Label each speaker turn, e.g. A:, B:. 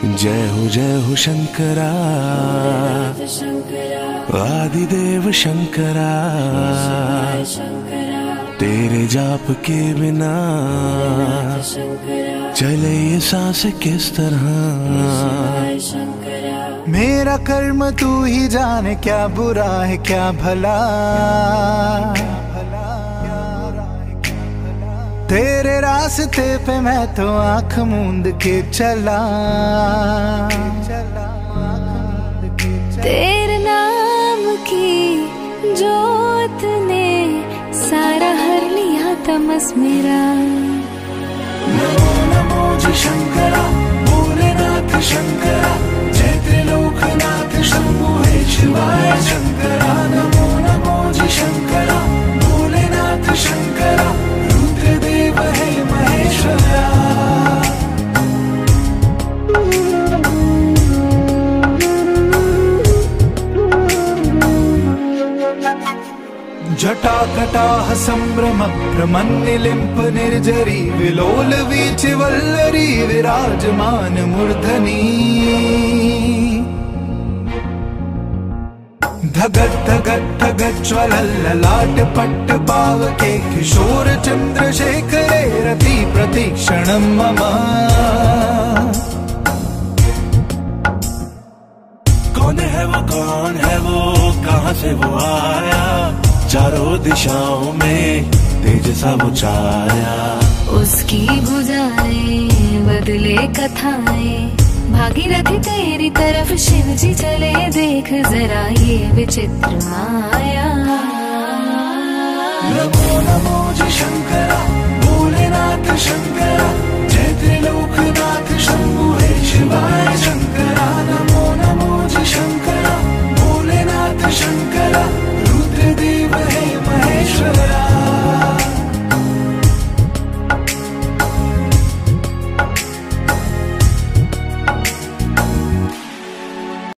A: जय हो शंकरा, आदिदेव शंकरा। तेरे जाप के बिना चले ये सांस किस तरह।
B: मेरा कर्म तू ही जाने, क्या बुरा है क्या भला। तेरे रास्ते पे मैं तो आंख मूंद के चला।
C: तेरे नाम की जोत ने सारा हर लिया तमस मेरा।
A: नमो नमो जी शंकरा, भोलेनाथ शंकरा। जय त्रिलोकनाथ शंभु हे शिवाय शंकरा। नमो नमो जी शंकरा, भोलेनाथ शंकरा। रुद्रदेव हे महेश्वरा।
B: जटाकटाह संभ्रम प्रमन्निलिम्प निर्जरी। विलोल वीचि वल्लरी विराजमान मूर्धनि। धगत धगत धगत ज्वलल्ललाट पट्ट पावके। किशोर चंद्रशेखरे रति प्रतीक्षणं मम।
A: कौन है वो कहाँ से वो आया। चारों दिशाओं में तेज सा वो छाया।
C: उसकी भुजाएं बदले कथाएं। भागीरथी तेरी तरफ शिव जी चले, देख जरा ये विचित्र माया।
A: नमो नमो जी शंकरा, भोलेनाथ शंकरा। जय त्रिलोकनाथ शंभु हे शिवाय शंकरा।